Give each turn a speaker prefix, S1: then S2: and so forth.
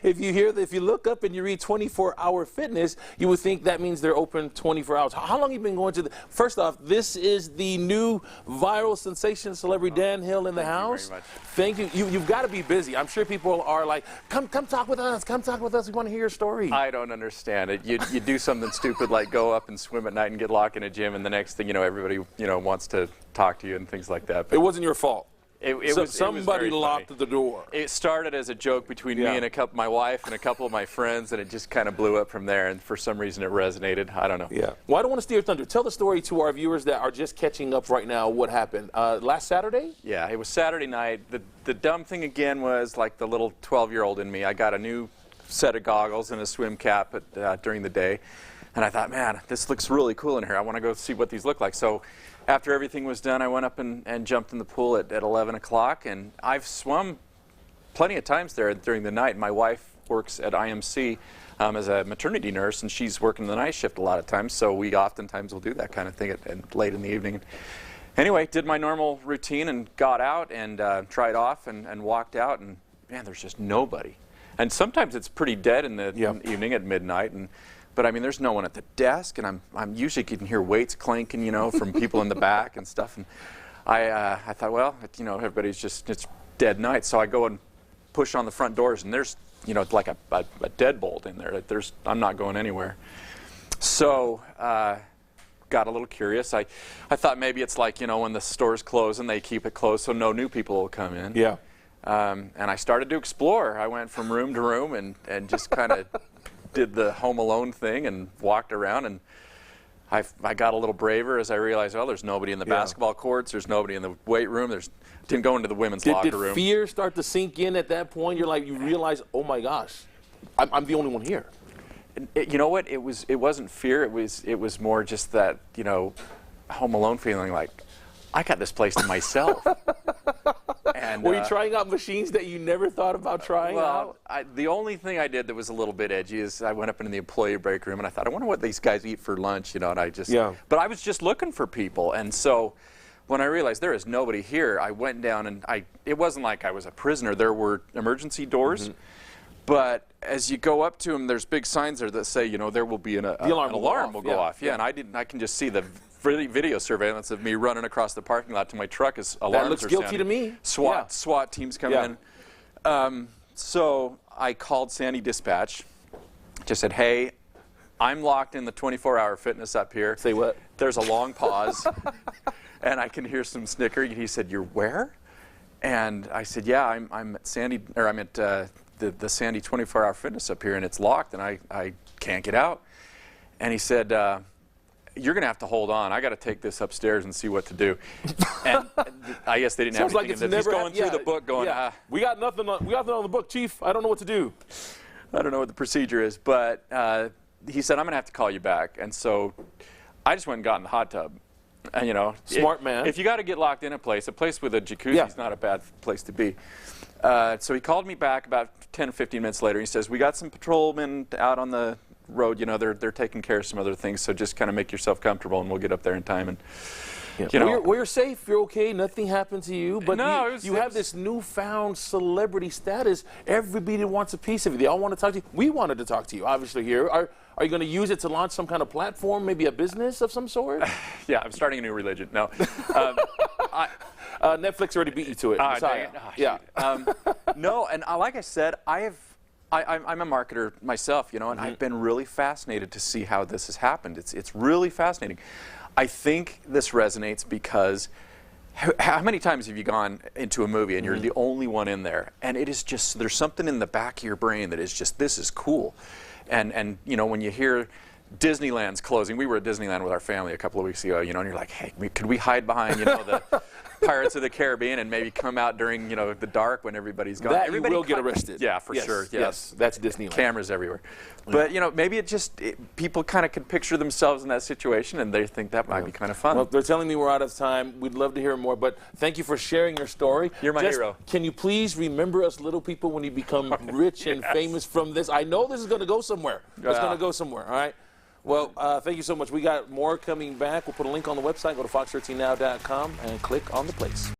S1: if you look up and you read 24-hour fitness, you would think that means they're open 24 hours. How long have you been going to the? First off, this is the new viral sensation, celebrity Dan Hill in the house.
S2: Thank you very much.
S1: Thank you. You've got to be busy. I'm sure people are like, come talk with us. Come talk with us. We want to hear your story.
S2: I don't understand it. You do something stupid like go up and swim at night and get locked in a gym, and the next thing you know, everybody wants to talk to you and things like that.
S1: But it wasn't your fault. Somebody
S2: was
S1: locked the door.
S2: It started as a joke between me and my wife and a couple of my friends, and it just kind of blew up from there. And for some reason, it resonated. I don't know.
S1: Yeah. Well, I don't want to steer thunder. Tell the story to our viewers that are just catching up right now. What happened last Saturday?
S2: Yeah, it was Saturday night. The dumb thing again was like the little 12-year-old in me. I got a new set of goggles and a swim cap during the day, and I thought, man, this looks really cool in here. I want to go see what these look like. So after everything was done, I went up and jumped in the pool at 11 o'clock, and I've swum plenty of times there during the night. My wife works at IMC as a maternity nurse, and she's working the night shift a lot of times, so we oftentimes will do that kind of thing late in the evening. Anyway, did my normal routine and got out and tried off and walked out, and man, there's just nobody. And sometimes it's pretty dead in the evening at midnight, but I mean, there's no one at the desk, and I'm usually can hear weights clanking, from people in the back and stuff. And I thought, well, everybody's it's dead night. So I go and push on the front doors, and there's, it's like a deadbolt in there. I'm not going anywhere. So got a little curious. I thought maybe it's like, when the stores close and they keep it closed so no new people will come in.
S1: Yeah.
S2: And I started to explore. I went from room to room and just kind of did the Home Alone thing and walked around, and I got a little braver as I realized, well, there's nobody in the basketball courts, there's nobody in the weight room, didn't go into the women's locker room.
S1: Did fear start to sink in at that point? You realize, oh my gosh, I'm the only one here.
S2: You know what? It wasn't fear. It was more just that Home Alone feeling, like I got this place to myself. And,
S1: were you trying out machines that you never thought about trying out?
S2: The only thing I did that was a little bit edgy is I went up into the employee break room and I thought, I wonder what these guys eat for lunch, and but I was just looking for people. And so when I realized there is nobody here, I went down and it wasn't like I was a prisoner. There were emergency doors, but as you go up to them, there's big signs there that say, there will be an alarm will go off. Yeah, and I can just see the video surveillance of me running across the parking lot to my truck as alarms
S1: that looks
S2: are
S1: guilty
S2: sounding.
S1: to me.
S2: SWAT teams come in. So I called Sandy Dispatch, just said, hey, I'm locked in the 24-hour fitness up here.
S1: Say what?
S2: There's a long pause, and I can hear some snickering. He said, you're where? And I said, yeah, I'm at Sandy, or I'm at the Sandy 24-hour fitness up here, and it's locked, and I can't get out. And he said, you're going to have to hold on. I got to take this upstairs and see what to do. And I guess they didn't have anything in there. He's going through the book going,
S1: we got nothing on the book, Chief. I don't know what to do.
S2: I don't know what the procedure is. But he said, I'm going to have to call you back. And so I just went and got in the hot tub. And,
S1: smart man.
S2: If you got to get locked in a place with a jacuzzi is not a bad place to be. So he called me back about 10 or 15 minutes later. He says, we got some patrolmen out on the road, they're taking care of some other things, so just kind of make yourself comfortable and we'll get up there in time. And
S1: well, you're safe, you're okay, nothing happened to you, but you have this newfound celebrity status. Everybody wants a piece of you. They all want to talk to you. We wanted to talk to you, obviously, here. Are you going to use it to launch some kind of platform, maybe a business of some sort?
S2: Yeah, I'm starting a new religion. No.
S1: Netflix already beat you to it.
S2: No, and like I said, I'm a marketer myself, and I've been really fascinated to see how this has happened. It's really fascinating. I think this resonates because how many times have you gone into a movie and you're the only one in there, and it is just, there's something in the back of your brain that is just, this is cool. And when you hear Disneyland's closing, we were at Disneyland with our family a couple of weeks ago, and you're like, hey, could we hide behind, the Pirates of the Caribbean and maybe come out during, the dark when everybody's gone.
S1: Everybody will get arrested.
S2: Yeah, for sure.
S1: Yes, that's Disneyland.
S2: Cameras everywhere. But, maybe people kind of can picture themselves in that situation and they think that might be kind of fun.
S1: Well, they're telling me we're out of time. We'd love to hear more, but thank you for sharing your story.
S2: You're my hero.
S1: Can you please remember us little people when you become rich and famous from this? I know this is going to go somewhere. It's going to go somewhere, all right? Well, thank you so much. We got more coming back. We'll put a link on the website. Go to fox13now.com and click on the place.